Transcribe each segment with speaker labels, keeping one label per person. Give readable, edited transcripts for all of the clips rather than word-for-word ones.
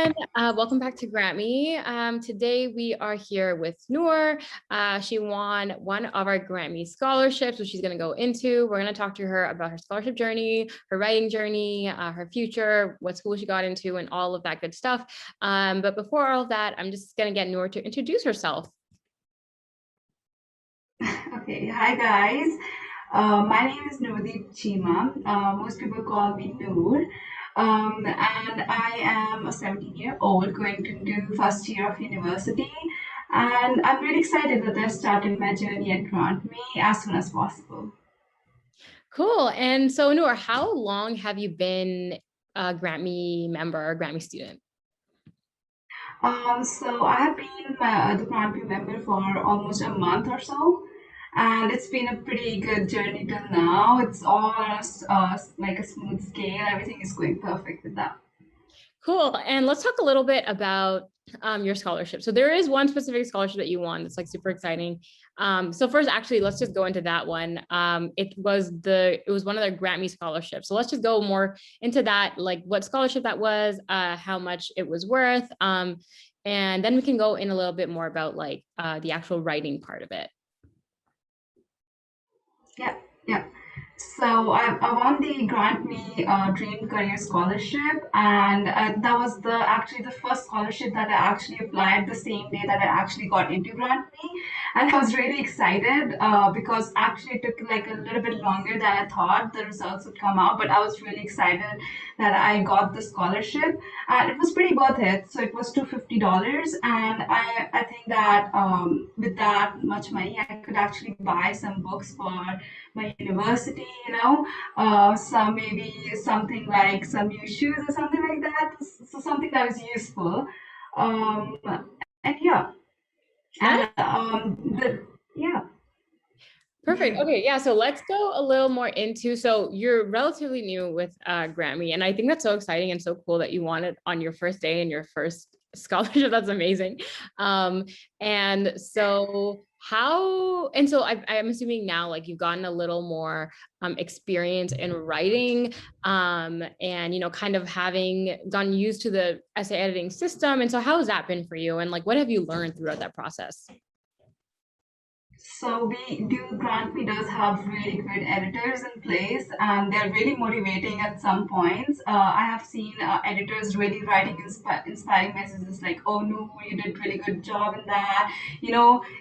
Speaker 1: everyone. Welcome back to GrantMe. Today we are here with Noor. She won one of our GrantMe scholarships, which she's going to go into. We're going to talk to her about her scholarship journey, her writing journey, her future, what school she got into, and all of that good stuff. But before all of that, I'm just going to get Noor to introduce herself.
Speaker 2: Okay, hi guys. My name is Noordeep Chima. Most people call me Noor. And I am a 17-year-old going to do first year of university. And I'm really excited that I started my journey at GrantMe as soon as possible.
Speaker 1: Cool. And so Noor, how long have you been a GrantMe member or GrantMe student?
Speaker 2: So I have been the GrantMe member for almost a month or so. And it's been a pretty good journey till now. It's all like a smooth scale. Everything is going perfect with that.
Speaker 1: Cool. And let's talk a little bit about your scholarship. So there is one specific scholarship that you won that's like super exciting. So first, actually, let's just go into that one. It was one of the GrantMe scholarships. So let's just go more into that, like what scholarship that was, how much it was worth, and then we can go in a little bit more about like the actual writing part of it.
Speaker 2: Yeah, yeah. So I won the GrantMe Dream Career Scholarship, and that was actually the first scholarship that I actually applied the same day that I actually got into GrantMe, and I was really excited because actually it took like a little bit longer than I thought the results would come out, but I was really excited that I got the scholarship, and it was pretty worth it. So it was $250, and I think that with that much money, I could actually buy some books for my university, some maybe something like some new shoes or something like that. So something that was useful. Um, and yeah,
Speaker 1: Nice.
Speaker 2: and yeah.
Speaker 1: Perfect. Okay. Yeah. So let's go a little more into, so you're relatively new with GrantMe, and I think that's so exciting and so cool that you won it on your first day and your first scholarship. That's amazing. Um, and so I'm assuming now like you've gotten a little more experience in writing, and kind of having gotten used to the essay editing system. And so how has that been for you? And like what have you learned throughout that process?
Speaker 2: So GrantMe does have really good editors in place, and they're really motivating at some points. I have seen editors really writing inspiring messages like, "Oh no, you did really good job in that."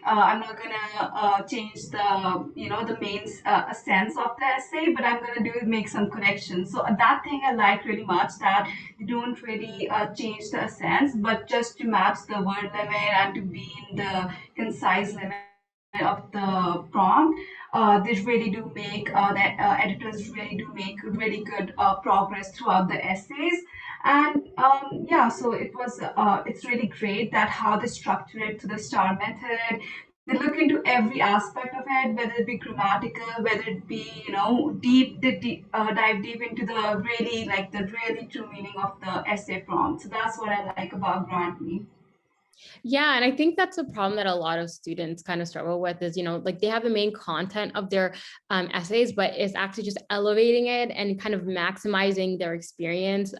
Speaker 2: I'm not gonna change the main sense of the essay, but I'm gonna make some corrections. So that thing I like really much, that they don't really change the essence, but just to match the word limit and to be in the concise limit of the prompt. They really do make that editors really do make really good progress throughout the essays. And yeah, so it's really great that how they structure it to the star method. They look into every aspect of it, whether it be grammatical, whether it be dive deep into the really true meaning of the essay prompt. So that's what I like about GrantMe.
Speaker 1: Yeah, and I think that's a problem that a lot of students kind of struggle with is, like they have the main content of their essays, but it's actually just elevating it and kind of maximizing their experience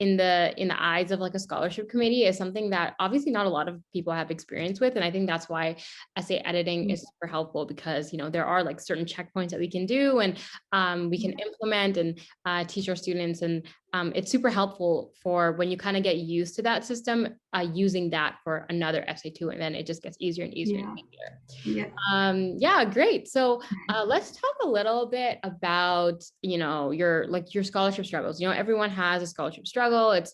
Speaker 1: in the eyes of like a scholarship committee is something that obviously not a lot of people have experience with. And I think that's why essay editing is super helpful because, there are like certain checkpoints that we can do and we can implement and teach our students. And it's super helpful for when you kind of get used to that system, using that for another essay too, and then it just gets easier and easier and
Speaker 2: Yeah,
Speaker 1: easier.
Speaker 2: yeah.
Speaker 1: Yeah, great. So let's talk a little bit about, your scholarship struggles. Everyone has a scholarship struggle. It's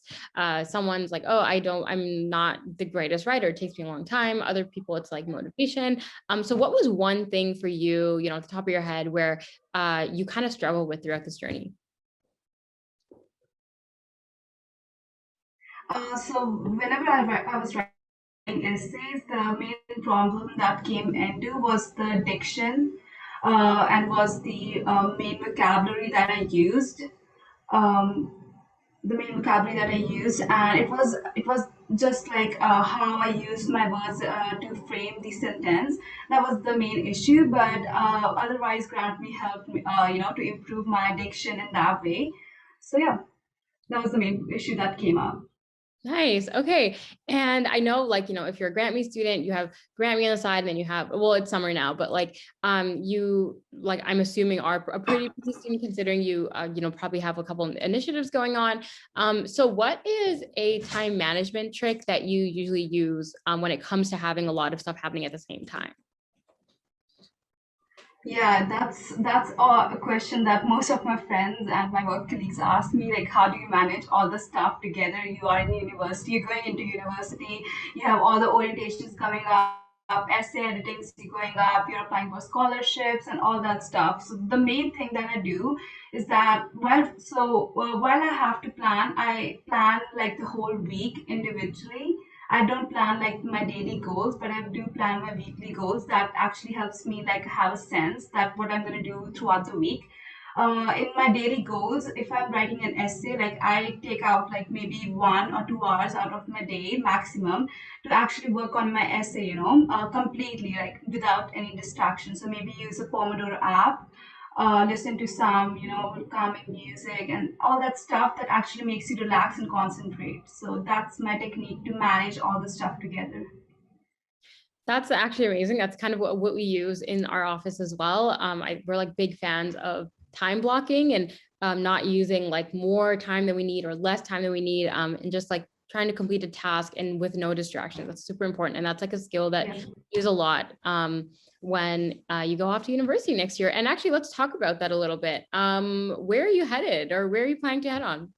Speaker 1: someone's like, oh, I'm not the greatest writer. It takes me a long time. Other people, it's like motivation. So what was one thing for you, at the top of your head where you kind of struggle with throughout this journey?
Speaker 2: So whenever I was writing essays, the main problem that came into was the diction, and was the main vocabulary that I used. Um, the main vocabulary that I used, and it was just like how I used my words to frame the sentence. That was the main issue, but otherwise, GrantMe helped me, to improve my diction in that way. So yeah, that was the main issue that came up.
Speaker 1: Nice. Okay. And I know, like, if you're a GrantMe student, you have GrantMe on the side, and then you have, well, it's summer now, but like, you, like, I'm assuming are a pretty busy student considering you, probably have a couple of initiatives going on. So what is a time management trick that you usually use, when it comes to having a lot of stuff happening at the same time?
Speaker 2: Yeah, that's a question that most of my friends and my work colleagues ask me, like, how do you manage all the stuff together? You are in university, you're going into university, you have all the orientations coming up, essay editings going up, you're applying for scholarships and all that stuff. So the main thing that I do is that while I have to plan, I plan like the whole week individually. I don't plan like my daily goals, but I do plan my weekly goals. That actually helps me like have a sense that what I'm going to do throughout the week. In my daily goals, if I'm writing an essay, like I take out like maybe 1 or 2 hours out of my day maximum to actually work on my essay, completely, like without any distraction. So maybe use a Pomodoro app, listen to some, calming music and all that stuff that actually makes you relax and concentrate. So that's my technique to manage all the stuff together.
Speaker 1: That's actually amazing. That's kind of what we use in our office as well. We're like big fans of time blocking, and not using like more time than we need or less time than we need, and just like trying to complete a task and with no distraction. That's super important. And that's like a skill that
Speaker 2: Yeah.
Speaker 1: you use a lot, when you go off to university next year. And actually, let's talk about that a little bit. Where are you headed, or where are you planning to head on?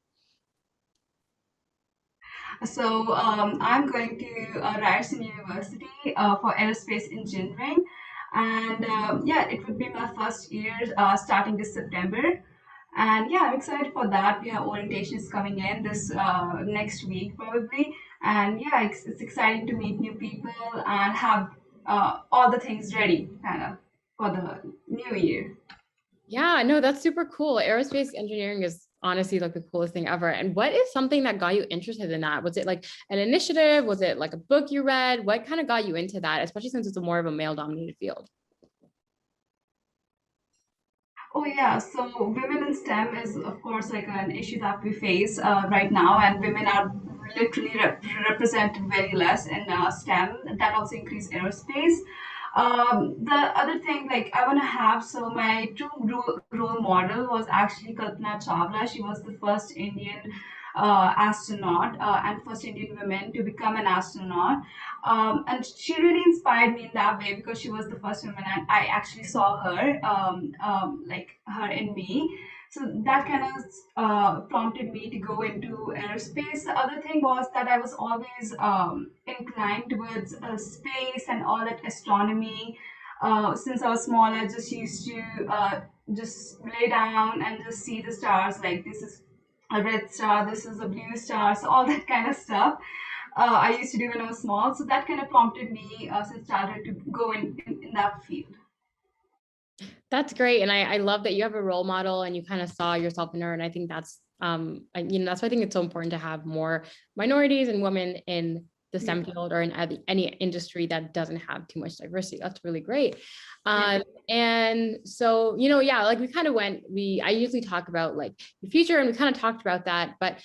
Speaker 2: So I'm going to Ryerson University for Aerospace Engineering. And yeah, it would be my first year starting this September. And yeah, I'm excited for that. We have orientations coming in this next week probably. And yeah, it's exciting to meet new people and have all the things ready kind of for the new year.
Speaker 1: Yeah, no, that's super cool. Aerospace engineering is honestly like the coolest thing ever. And what is something that got you interested in that? Was it like an initiative? Was it like a book you read? What kind of got you into that, especially since it's a more of a male dominated field?
Speaker 2: Oh yeah, so women in STEM is of course like an issue that we face right now, and women are literally represented very less in STEM. That also increase aerospace. The other thing, like I want to have, so my true role model was actually Kalpana Chawla. She was the first Indian astronaut and first Indian woman to become an astronaut. And she really inspired me in that way because she was the first woman and I actually saw her, like her in me. So that kind of prompted me to go into aerospace. The other thing was that I was always inclined towards space and all that astronomy. Since I was small, I just used to just lay down and just see the stars. Like this is a red star, this is a blue star, so all that kind of stuff. I used to do when I was small. So that kind of prompted me since childhood to go in that field.
Speaker 1: That's great. And I love that you have a role model and you kind of saw yourself in her. And I think that's, that's why I think it's so important to have more minorities and women in the
Speaker 2: Yeah.
Speaker 1: STEM field or in any industry that doesn't have too much diversity. That's really great.
Speaker 2: Yeah.
Speaker 1: And so, yeah, like I usually talk about like the future, and we kind of talked about that, but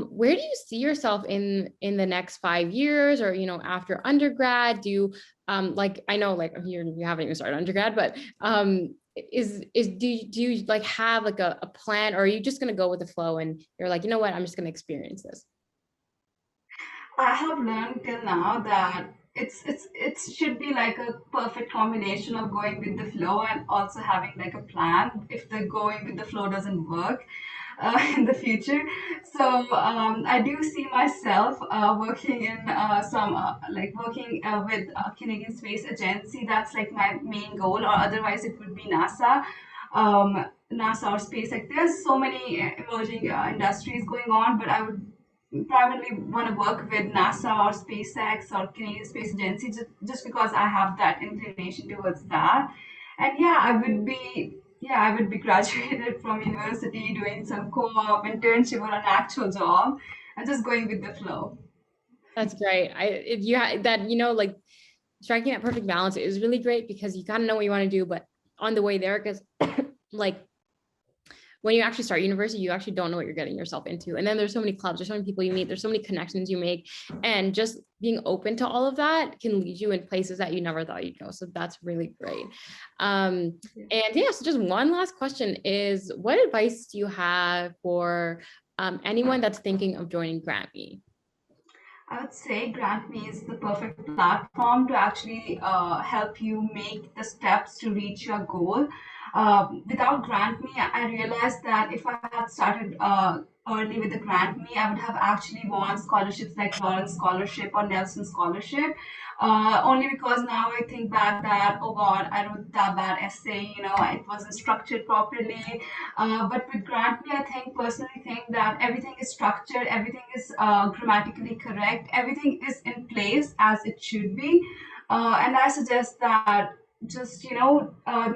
Speaker 1: where do you see yourself in the next 5 years, or, after undergrad? Do you, like, I know like you haven't even started undergrad, but do you like have like a plan, or are you just going to go with the flow and you're like, you know what, I'm just going to experience this?
Speaker 2: I have learned till now that it should be like a perfect combination of going with the flow and also having like a plan if the going with the flow doesn't work in the future. So I do see myself working in some like working with Canadian Space Agency. That's like my main goal, or otherwise it would be NASA. NASA or space. Like there's so many emerging industries going on, but I would primarily want to work with NASA or SpaceX or Canadian Space Agency just because I have that inclination towards that. And I would be graduated from university doing some co-op internship or an actual job and just going with the flow.
Speaker 1: That's great. If you that, like striking that perfect balance is really great, because you kind of know what you want to do, but on the way there, because like when you actually start university, you actually don't know what you're getting yourself into. And then there's so many clubs, there's so many people you meet, there's so many connections you make, and just being open to all of that can lead you in places that you never thought you'd go. So that's really great. And yeah, so just one last question is, what advice do you have for anyone that's thinking of joining GrantMe?
Speaker 2: I would say GrantMe is the perfect platform to actually help you make the steps to reach your goal. Without GrantMe, I realized that if I had started early with the GrantMe, I would have actually won scholarships like Lawrence Scholarship or Nelson Scholarship. Only because now I think back that, oh God, I wrote that bad essay, it wasn't structured properly. But with GrantMe, I personally think that everything is structured, everything is grammatically correct, everything is in place as it should be. And I suggest that just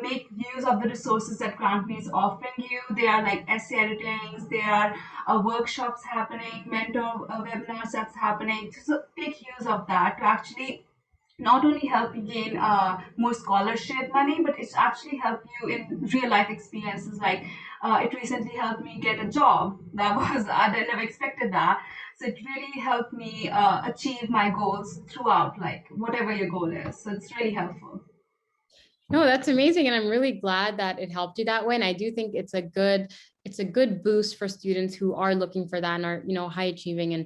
Speaker 2: make use of the resources that GrantMe is offering you. There are like essay editings, there are workshops happening, mentor webinars that's happening. So take use of that to actually not only help you gain more scholarship money, but it's actually help you in real life experiences. Like it recently helped me get a job. That was I never expected that. So it really helped me achieve my goals throughout, like whatever your goal is. So it's really helpful.
Speaker 1: No, that's amazing. And I'm really glad that it helped you that way. And I do think it's a good boost for students who are looking for that and are, high achieving and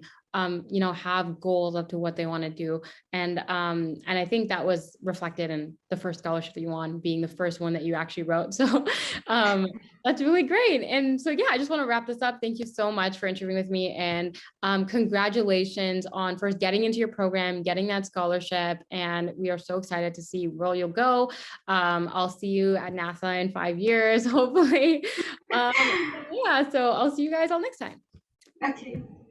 Speaker 1: have goals up to what they want to do. And I think that was reflected in the first scholarship that you won, being the first one that you actually wrote. So um that's really great. And so yeah, I just want to wrap this up. Thank you so much for interviewing with me. And congratulations on first getting into your program, getting that scholarship. And we are so excited to see where you'll go. I'll see you at NASA in 5 years, hopefully. Yeah, so I'll see you guys all next time.
Speaker 2: Okay.